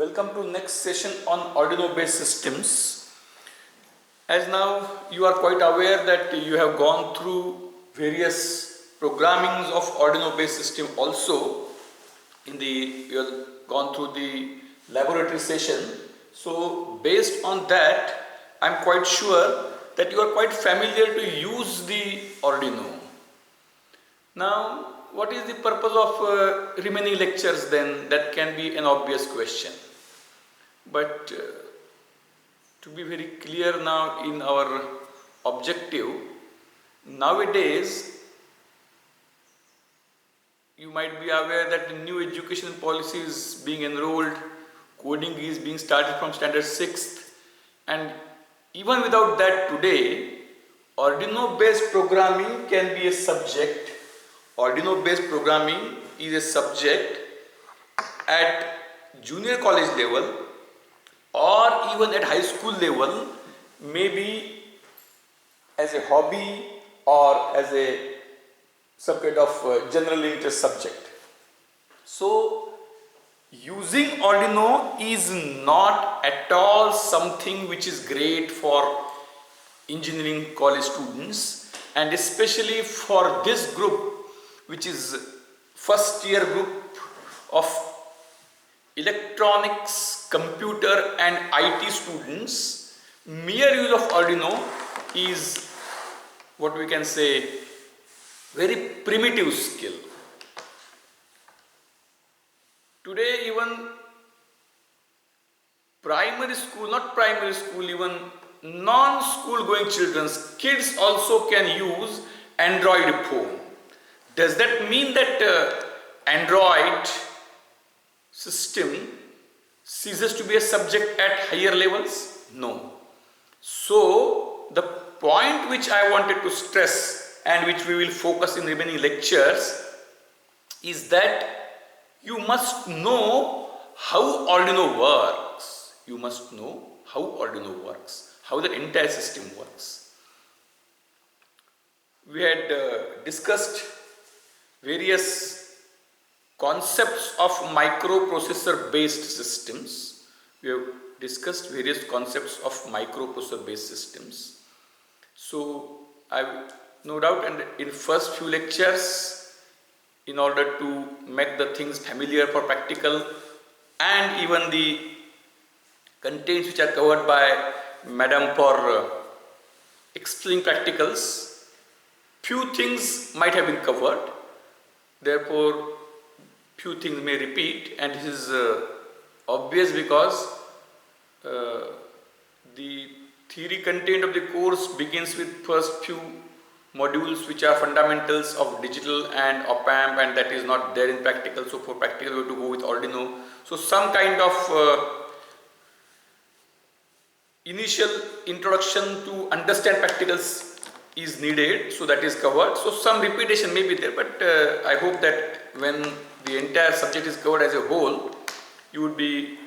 Welcome to next session on Arduino based systems. As now you are quite aware that you have gone through various programmings of Arduino based system also you have gone through the laboratory session. So based on that, I am quite sure that you are quite familiar to use the Arduino. Now, what is the purpose of remaining lectures then? That can be an obvious question. But to be very clear now in our objective, nowadays you might be aware that the new education policy is being enrolled, coding is being started from standard 6th, and even without that today, Arduino based programming can be a subject. Arduino based programming is a subject at junior college level or even at high school level, maybe as a hobby or as a some kind of general interest subject. So using Arduino is not at all something which is great for engineering college students, and especially for this group, which is first year group of electronics, computer and IT students. Mere use of Arduino is what we can say very primitive skill. Today even primary school, not primary school, even non-school going kids also can use Android phone. Does that mean that Android system ceases to be a subject at higher levels? No. So the point which I wanted to stress and which we will focus in remaining lectures is that you must know how Arduino works. You must know how Arduino works, how the entire system works. We had discussed various concepts of microprocessor based systems. We have discussed various concepts of microprocessor based systems. So I no doubt in first few lectures, in order to make the things familiar for practical and even the contents which are covered by Madam for explaining practicals, few things might have been covered. Therefore, few things may repeat, and this is obvious because the theory content of the course begins with first few modules which are fundamentals of digital and op-amp, and that is not there in practical. So for practical we have to go with Arduino. So some kind of initial introduction to understand practicals is needed, so that is covered. So some repetition may be there, but I hope that when the entire subject is covered as a whole, you would be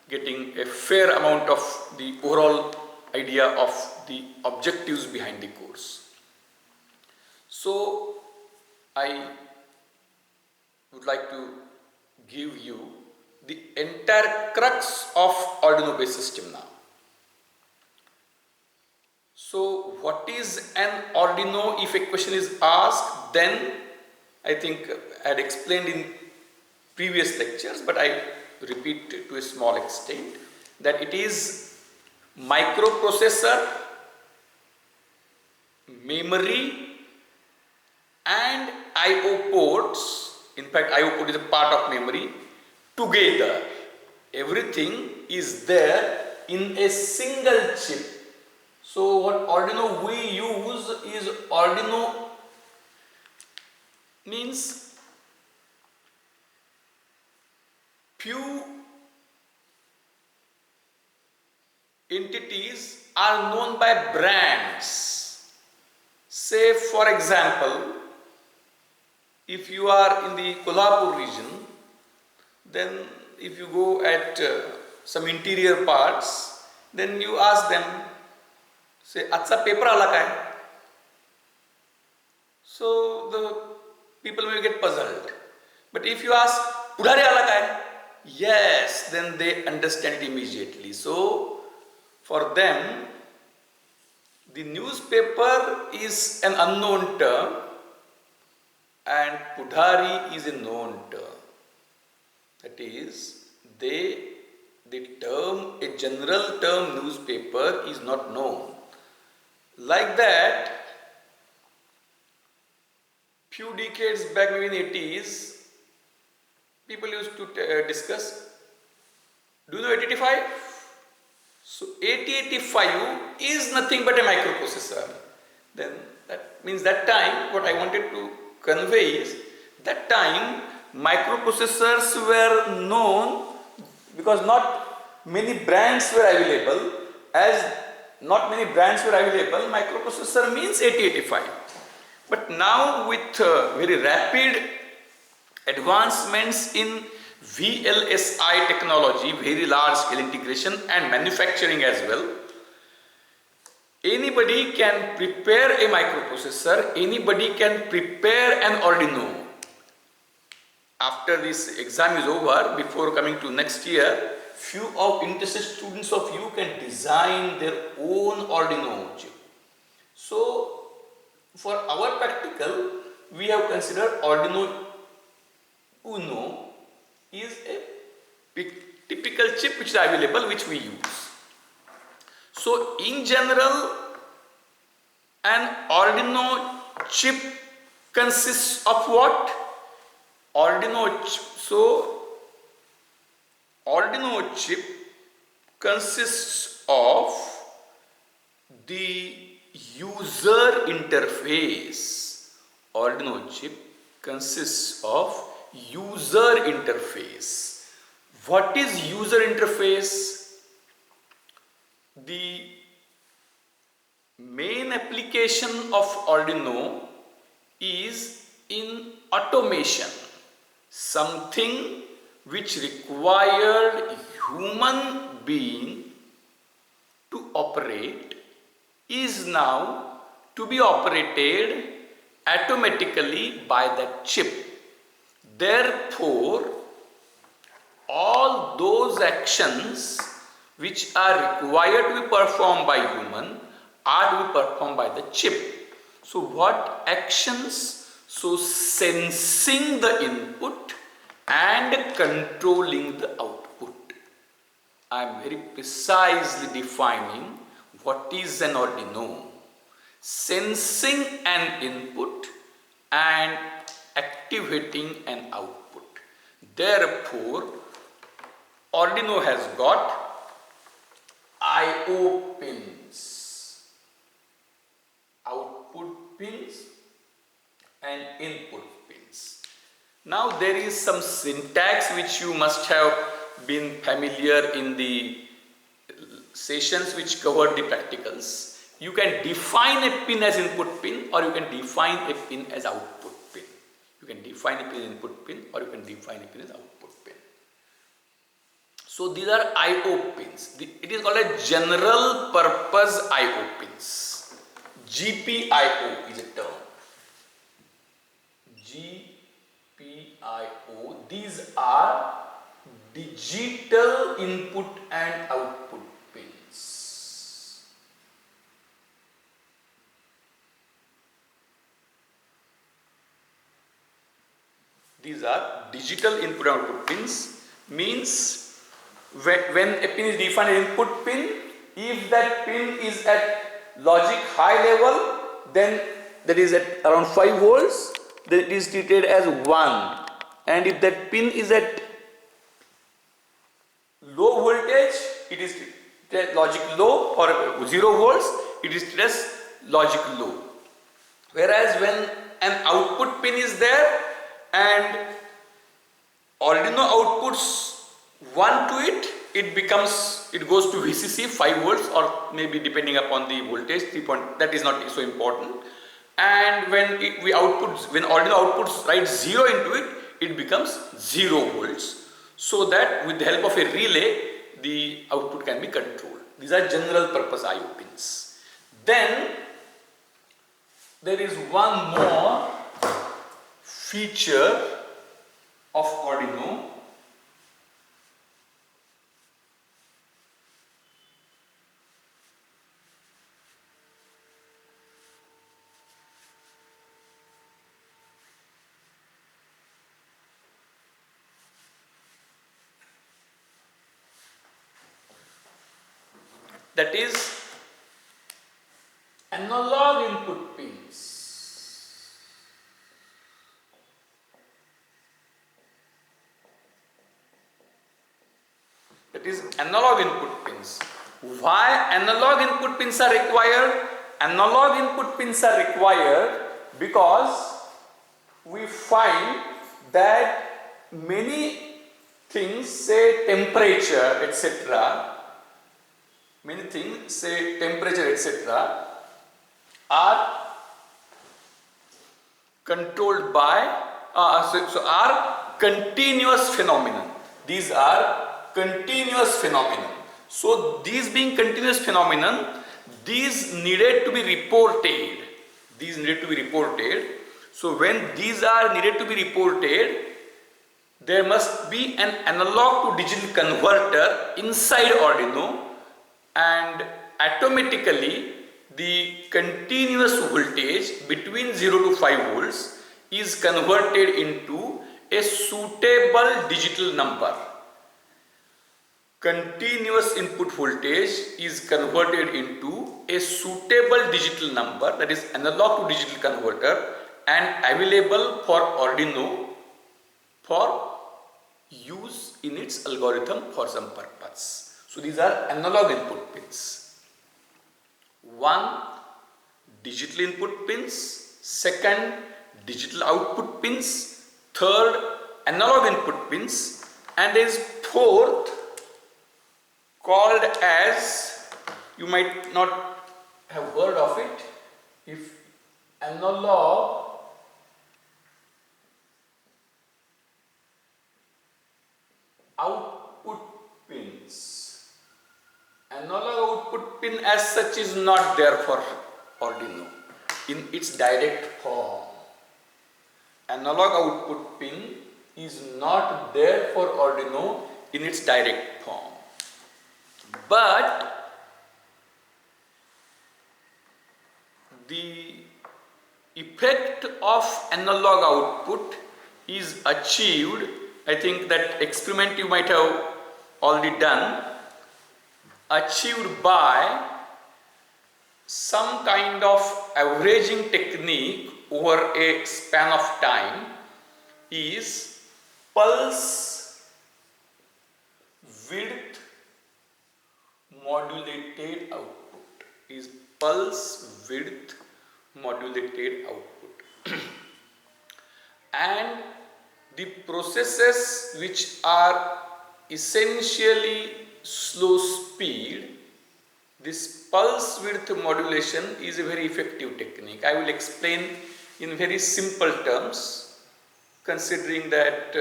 getting a fair amount of the overall idea of the objectives behind the course. So I would like to give you the entire crux of Arduino based system now. So what is an Arduino? If a question is asked, then I think I had explained in previous lectures, but I repeat to a small extent that it is microprocessor, memory and I/O ports. In fact, I/O port is a part of memory together. Everything is there in a single chip. So what Arduino we use is Arduino means few entities are known by brands. Say for example, if you are in the Kolhapur region, then if you go at some interior parts, then you ask them, say, "Acha paper ala kai?" So the people will get puzzled. But if you ask, "Pudhare ala kai?" yes, then they understand it immediately. So for them, the newspaper is an unknown term and Pudhari is a known term. That is, the term, a general term newspaper is not known. Like that, few decades back, maybe in 80s, people used to discuss, do you know 8085? So 8085 is nothing but a microprocessor. Then that means that time what I wanted to convey is that time microprocessors were known because not many brands were available. As not many brands were available, microprocessor means 8085. But now with very rapid advancements in VLSI technology, very large scale integration and manufacturing as well, anybody can prepare a microprocessor, anybody can prepare an Arduino. After this exam is over, before coming to next year, few of interested students of you can design their own Arduino chip. So for our practical, we have considered Arduino Uno is a typical chip which is available, which we use. So in general, an Arduino chip consists of what? So Arduino chip consists of the user interface. Arduino chip consists of user interface. What is user interface? The main application of Arduino is in automation. Something which required human being to operate is now to be operated automatically by that chip. Therefore, all those actions which are required to be performed by human are to be performed by the chip. So what actions? So sensing the input and controlling the output. I am very precisely defining what is an Arduino. Sensing an input and activating an output. Therefore, Arduino has got I/O pins, output pins and input pins. Now there is some syntax which you must have been familiar in the sessions which covered the practicals. You can define a pin as input pin or you can define a pin as output pin. You can define a pin as input pin or you can define a pin as output pin. So these are I/O pins. It is called a general purpose I/O pins. GPIO is a term. GPIO. These are digital input and output pins. These are digital input and output pins. Means when a pin is defined as input pin, if that pin is at logic high level, then that is at around 5 volts, then it is treated as 1. And if that pin is at low voltage, it is treated as logic low, or 0 volts, it is treated as logic low. Whereas when an output pin is there and Arduino outputs 1 to it, it goes to VCC 5 volts or maybe depending upon the voltage 3 point, that is not so important. And when Arduino outputs write 0 into it, it becomes 0 volts, so that with the help of a relay the output can be controlled. These are general purpose I/O pins. Then there is one more feature of Arduino that is analog input pins. That is analog input pins. Why analog input pins are required? Analog input pins are required because we find that many things, say temperature, etc., many things, say temperature, etc., are controlled by, are continuous phenomenon. These are continuous phenomenon. So these being continuous phenomenon, these needed to be reported. These needed to be reported. So when these are needed to be reported, there must be an analog to digital converter inside Arduino, and automatically the continuous voltage between 0 to 5 volts is converted into a suitable digital number. Continuous input voltage is converted into a suitable digital number, that is analog to digital converter, and available for Arduino for use in its algorithm for some purpose. So these are analog input pins. One, digital input pins. Second, digital output pins. Third, analog input pins. And there is fourth, called as, you might not have heard of it, if analog output pins. Analog output pin as such is not there for Arduino in its direct form. Analog output pin is not there for Arduino in its direct form. But the effect of analog output is achieved, I think that experiment you might have already done, achieved by some kind of averaging technique over a span of time, is pulse width modulated output, is pulse width modulated output. And the processes which are essentially slow speed, this pulse width modulation is a very effective technique. I will explain in very simple terms, considering that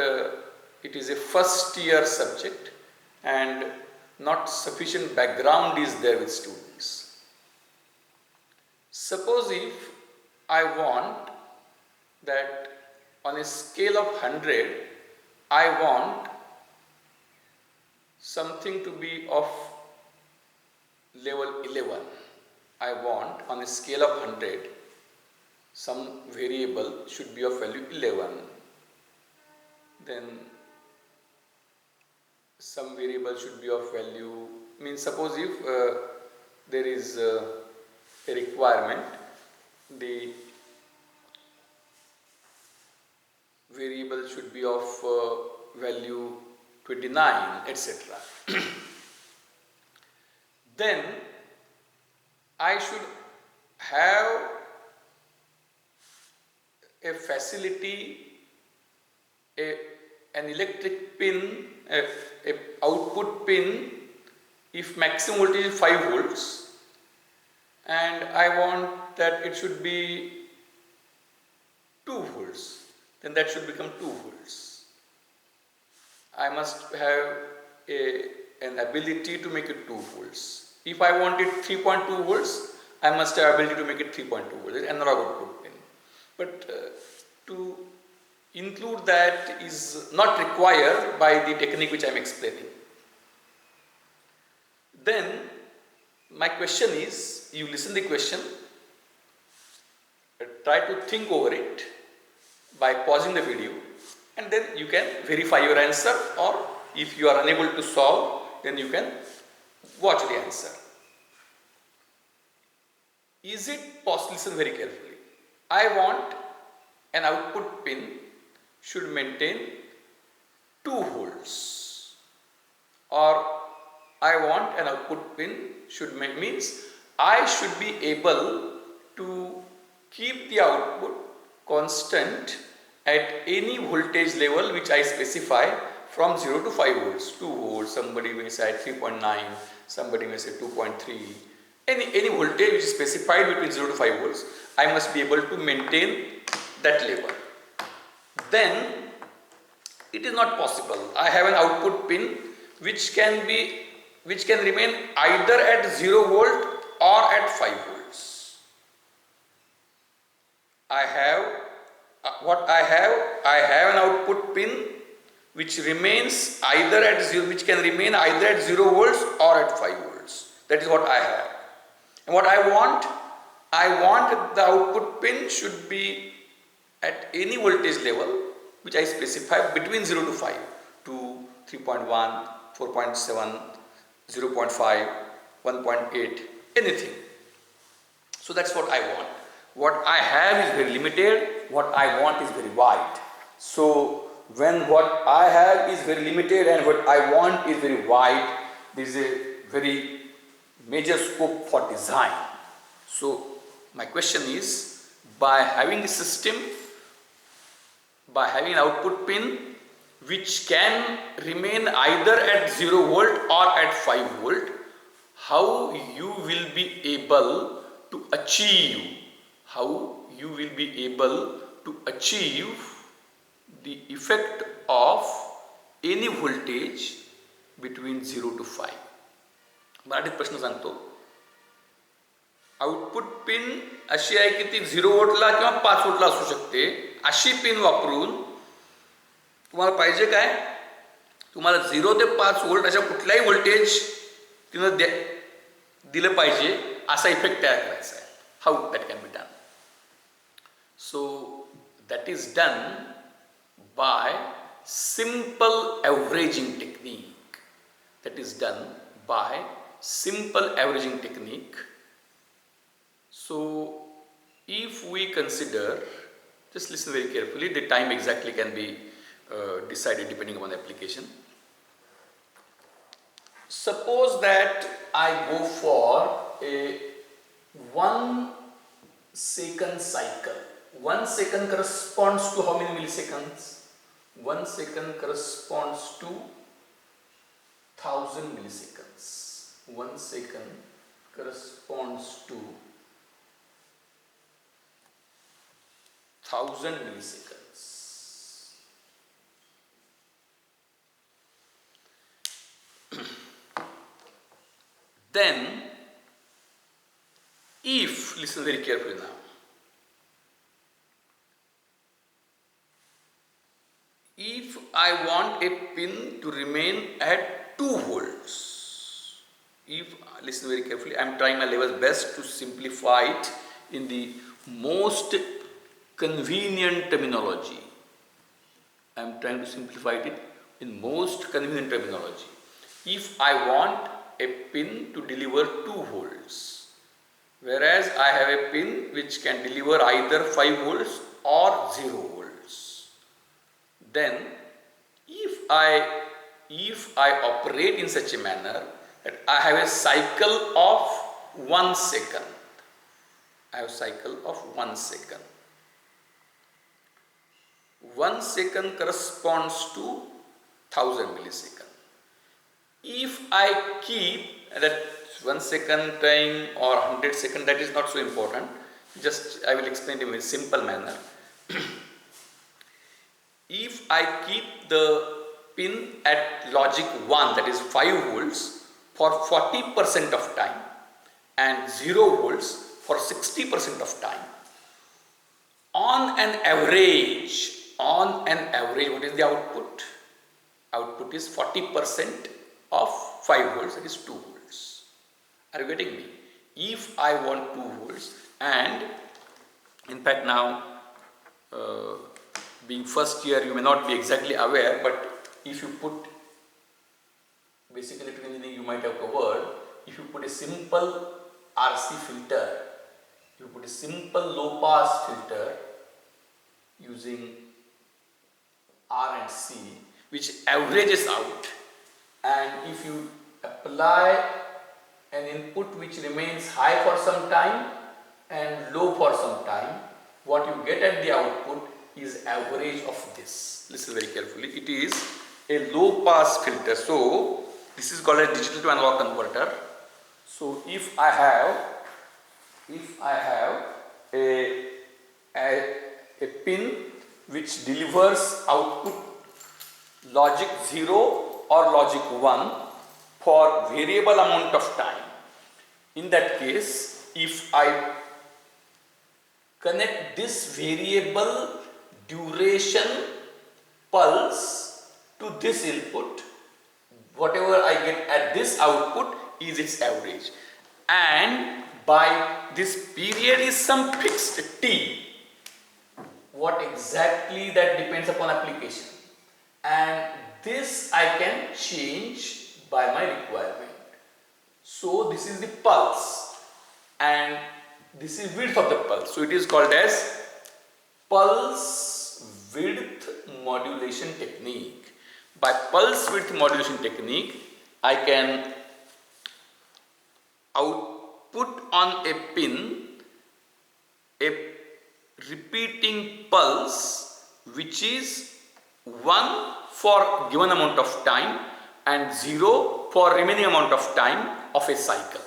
it is a first year subject and not sufficient background is there with students. Suppose if I want that on a scale of 100, I want something to be of level 11. I want on a scale of 100, some variable should be of value 11. Then some variable should be of value, means suppose if there is a requirement, the variable should be of value 29, etc. Then I should have a facility, an electric pin, a output pin, if maximum voltage is 5 volts, and I want that it should be 2 volts, then that should become 2 volts. I must have an ability to make it 2 volts. If I want it 3.2 volts, I must have ability to make it 3.2 volts, analog output pin. But to include that is not required by the technique which I am explaining. Then my question is, you listen the question, try to think over it by pausing the video, and then you can verify your answer, or if you are unable to solve, then you can watch the answer. Is it possible? Listen very carefully. I want an output pin should maintain 2 volts, or I want an output pin should means I should be able to keep the output constant at any voltage level which I specify from 0 to 5 volts, 2 volts, somebody may say 3.9, somebody may say 2.3, any voltage which is specified between 0 to 5 volts, I must be able to maintain that level. Then it is not possible. I have an output pin which can remain either at 0 volt or at 5 volts. I have an output pin which remains either at 0, which can remain either at 0 volts or at 5 volts. That is what I have. And what I want the output pin should be at any voltage level which I specify between 0 to 5, 2, 3.1, 4.7, 0.5, 1.8, anything. So that's what I want. What I have is very limited, what I want is very wide. So when what I have is very limited and what I want is very wide, there is a very major scope for design. So my question is, by having a system, by having an output pin which can remain either at 0 volt or at 5 volt, how you will be able to achieve, the effect of any voltage between 0 to 5. मराठीत प्रश्न सांगतो. Output pin अशी आहे की ती 0 वोल्टला किंवा 5 वोल्टला असू शकते. अशी पिन वापरून तुम्हाला पाहिजे काय? तुम्हाला 0 ते 5 वोल्ट अशा कुठल्याही व्होल्टेज तिनं दिलं पाहिजे असा इफेक्ट तयार करायचा आहे. हाऊ that can be done? So that is done by simple averaging technique. That is done by simple averaging technique. So if we consider, just listen very carefully, the time exactly can be decided depending upon the application. Suppose that I go for a 1 second cycle. 1 second corresponds to how many milliseconds? 1 second corresponds to 1000 milliseconds. 1 second corresponds to 1000 milliseconds. Then, if, listen very carefully now, if I want a pin to remain at 2 volts, listen very carefully, I am trying my level best to simplify it in the most convenient terminology. I am trying to simplify it in most convenient terminology. If I want a pin to deliver 2 volts, whereas I have a pin which can deliver either 5 volts or 0 volts, then if I operate in such a manner that I have a cycle of 1 second, I have a cycle of 1 second. 1 second corresponds to 1000 milliseconds. If I keep that 1 second time or 100 second, that is not so important. Just I will explain it in a simple manner. If I keep the pin at logic 1, that is 5 volts for 40% of time and 0 volts for 60% of time, on an average, what is the output? Output is 40% of 5 volts, that is 2 volts. Are you getting me? If I want 2 volts, and in fact now, being first year, you may not be exactly aware, but if you put, basically you might have covered, if you put a simple RC filter you put a simple low pass filter using R and C, which averages out, and if you apply an input which remains high for some time and low for some time, what you get at the output is average of this. Listen very carefully. It is a low pass filter. So this is called a digital to analog converter. So if I have a pin which delivers output logic 0 or logic 1 for variable amount of time, in that case, if I connect this variable duration pulse to this input, whatever I get at this output is its average, and by this period is some fixed t. What exactly, that depends upon application, and this I can change by my requirement. So this is the pulse and this is width of the pulse. So it is called as pulse width modulation technique. By pulse width modulation technique, I can output on a pin a repeating pulse which is 1 for given amount of time and 0 for remaining amount of time of a cycle.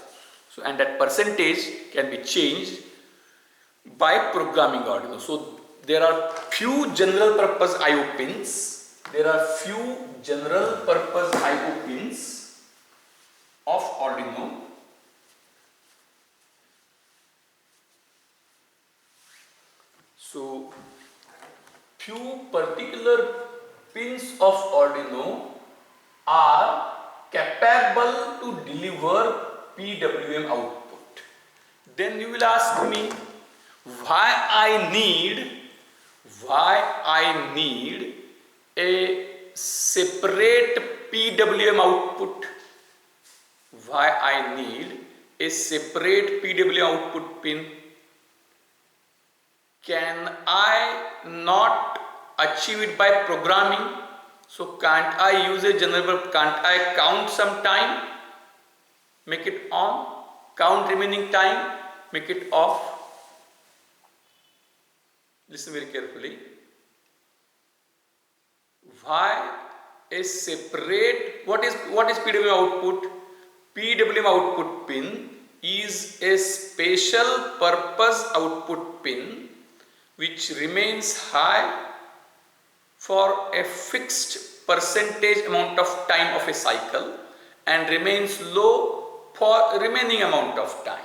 So, and that percentage can be changed by programming Arduino. So there are few general purpose IO pins. There are few general purpose IO pins of Arduino. So few particular pins of Arduino are capable to deliver PWM output. Then you will ask me why I need a separate PWM output. Why I need a separate PWM output pin? Can I not achieve it by programming? So can't I use a general, can't I count some time, make it on, count remaining time, make it off? Listen very carefully. Why a separate, what is PWM output? PWM output pin is a special purpose output pin which remains high for a fixed percentage amount of time of a cycle and remains low for remaining amount of time.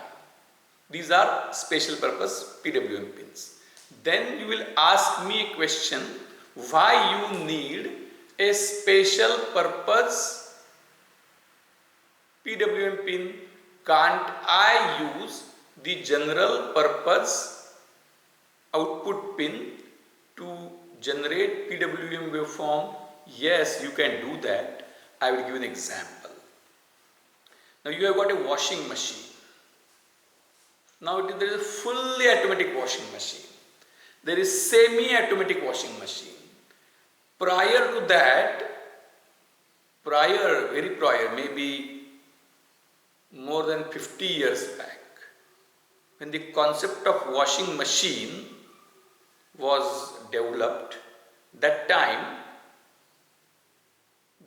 These are special purpose PWM pins. Then you will ask me a question, why you need a special purpose PWM pin? Can't I use the general purpose output pin to generate PWM waveform? Yes, you can do that. I will give an example. Now you have got a washing machine. Now there is a fully automatic washing machine. There is semi-automatic washing machine. Prior to that, very prior, maybe more than 50 years back, when the concept of washing machine was developed, that time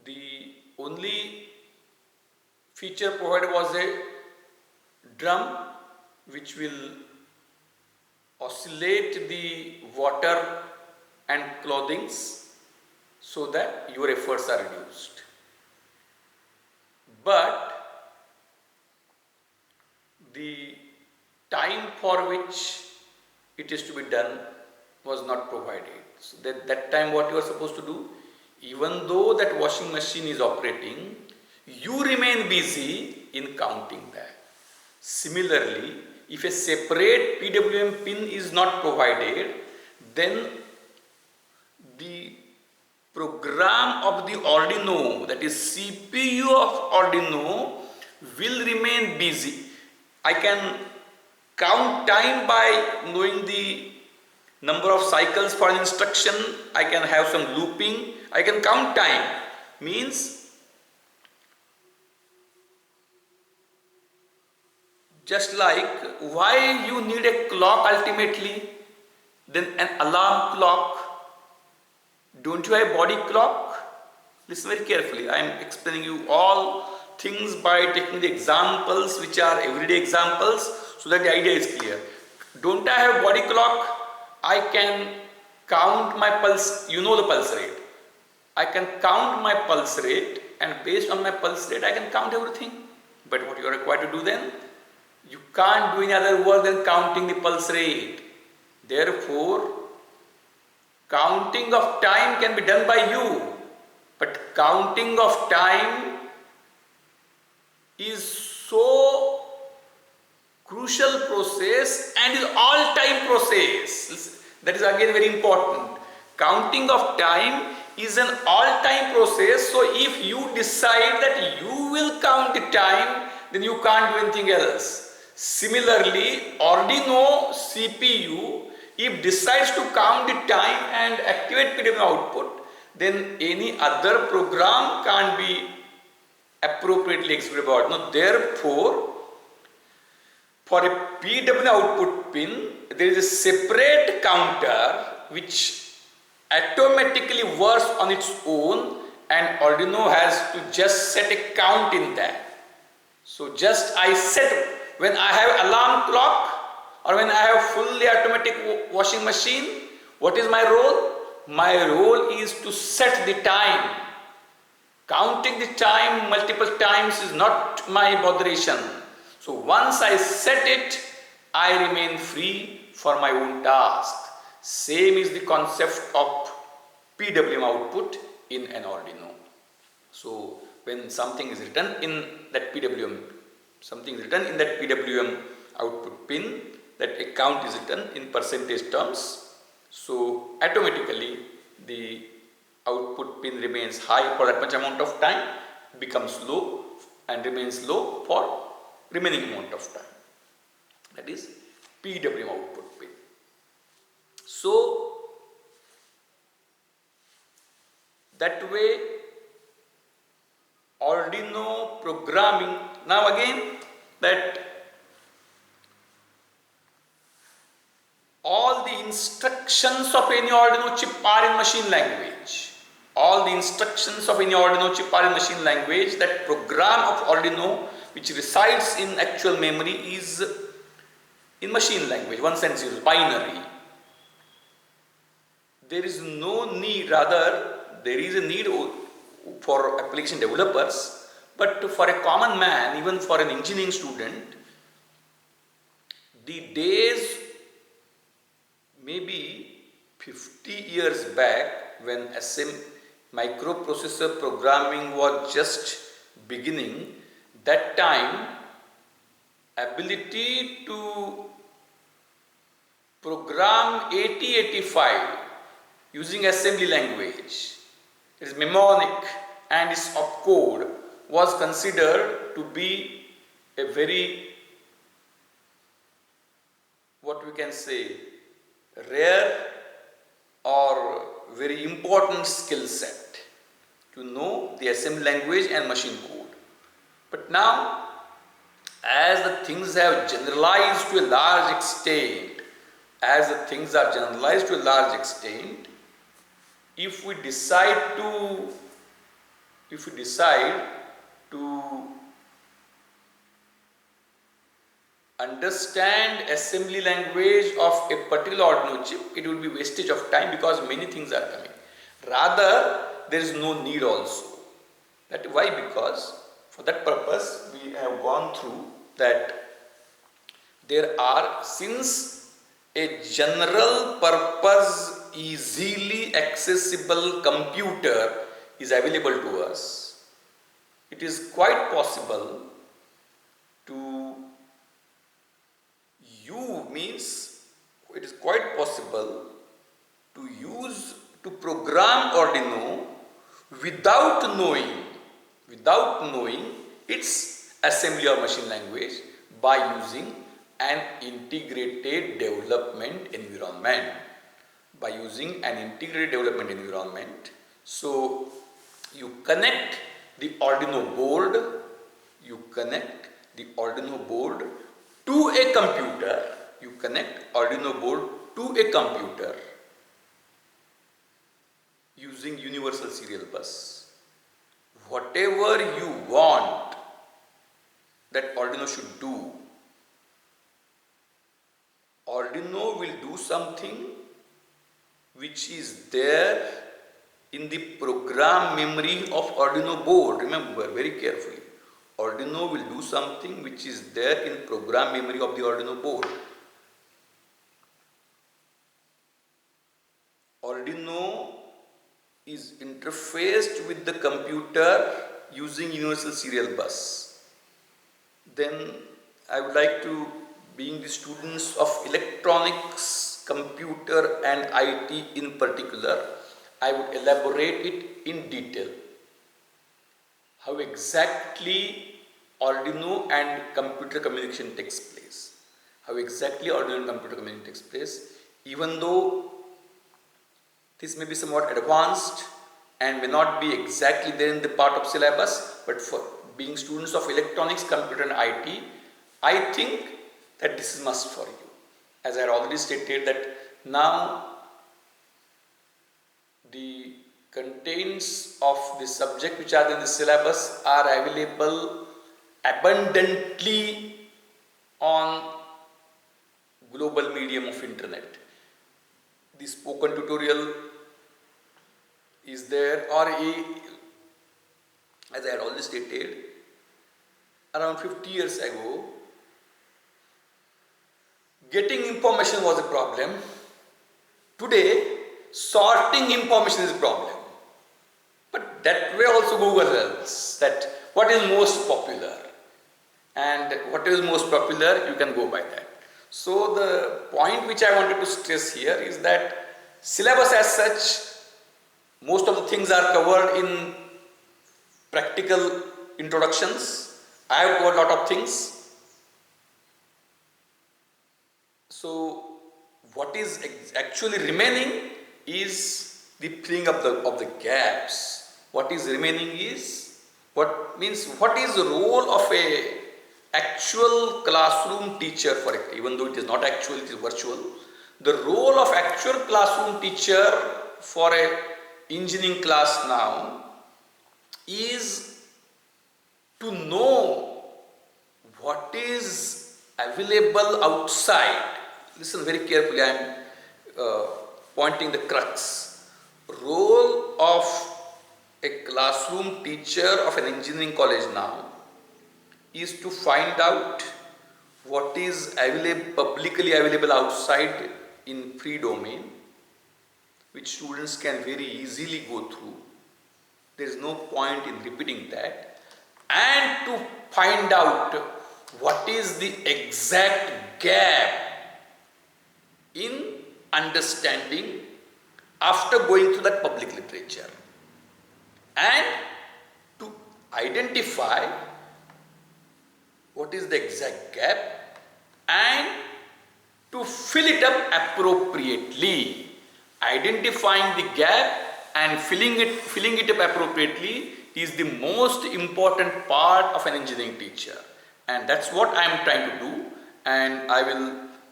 the only feature provided was a drum which will oscillate the water and clothings so that your efforts are reduced. But the time for which it is to be done was not provided. So that time what you are supposed to do, even though that washing machine is operating, you remain busy in counting that. Similarly, if a separate PWM pin is not provided, then the program of the Arduino, that is CPU of Arduino, will remain busy. I can count time by knowing the number of cycles for an instruction. I can have some looping. I can count time. Means just like why you need a clock ultimately, then an alarm clock. Don't you have a body clock? Listen very carefully. I am explaining you all things by taking the examples which are everyday examples so that the idea is clear. Don't I have a body clock? I can count my pulse. You know the pulse rate. I can count my pulse rate, and based on my pulse rate I can count everything. But what you are required to do then? You can't do any other work than counting the pulse rate. Therefore, counting of time can be done by you, but counting of time is so crucial process and is all time process. That is again very important. Counting of time is an all time process. So if you decide that you will count the time, then you can't do anything else. Similarly, Arduino CPU, if decides to count the time and activate PWM output, then any other program can't be appropriately executed by Arduino. Therefore, for a PWM output pin, there is a separate counter which automatically works on its own, and Arduino has to just set a count in that. So just I set, when I have alarm clock or when I have fully automatic washing machine, what is my role? My role is to set the time. Counting the time multiple times is not my botheration. So once I set it, I remain free for my own task. Same is the concept of PWM output in an Arduino. So when something is written in that PWM, output pin, that a count is written in percentage terms. So automatically the output pin remains high for that much amount of time, becomes low and remains low for remaining amount of time. That is PWM output pin. So that way Arduino programming. Now again, that all the instructions of any Arduino chip are in machine language. All the instructions of any Arduino chip are in machine language. That program of Arduino which resides in actual memory is in machine language, ones and zeros, binary. There is no need, rather there is a need for application developers, but for a common man, even for an engineering student, the days maybe 50 years back when microprocessor programming was just beginning, that time ability to program 8085 using assembly language, it is mnemonic and its opcode, was considered to be a very, what we can say, rare or very important skill set to know the assembly language and machine code. But now, as the things have generalized to a large extent, if we decide to understand assembly language of a particular Arduino chip, it will be wastage of time because many things are coming. Rather, there is no need also. That why? Because for that purpose we have gone through that there are, since a general purpose easily accessible computer is available to us, it is quite possible to program Arduino without knowing its assembly or machine language by using an integrated development environment. By using an integrated development environment, so you connect the Arduino board, to a computer, using universal serial bus. Whatever you want that Arduino should do, Arduino will do something which is there in the program memory of Arduino board. Remember very carefully, Arduino will do something which is there in program memory of the Arduino board. Arduino is interfaced with the computer using universal serial bus. Then I would like to, being the students of electronics, computer and IT in particular, I would elaborate it in detail. How exactly Arduino and computer communication takes place. Even though this may be somewhat advanced and may not be exactly there in the part of syllabus, but for being students of electronics, computer and IT, I think that this is must for you. As I had already stated that now the contents of the subject which are in the syllabus are available abundantly on global medium of internet. The spoken tutorial is there, or as I had already stated, around 50 years ago, getting information was a problem. Today, sorting information is a problem. But that way also Google helps, that what is most popular, and what is most popular, you can go by that. So the point which I wanted to stress here is that syllabus as such, most of the things are covered in practical introductions. I have covered a lot of things. So what is actually remaining is the filling up of the gaps. What is remaining is, what is the role of a actual classroom teacher, for it, even though it is not actual, it is virtual. The role of actual classroom teacher for a engineering class now is to know what is available outside. Listen very carefully, I am pointing the crux. Role of a classroom teacher of an engineering college now is to find out what is publicly available outside in free domain, which students can very easily go through. There is no point in repeating that. And to find out what is the exact gap in understanding after going through that public literature, and to identify what is the exact gap and to fill it up appropriately. Identifying the gap and filling it up appropriately is the most important part of an engineering teacher, and that's what I am trying to do. And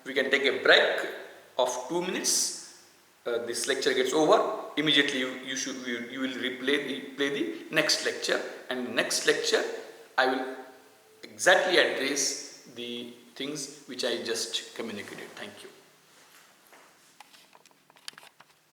we can take a break of 2 minutes. This lecture gets over. Immediately you will play the next lecture, and next lecture I will exactly address the things which I just communicated. Thank you.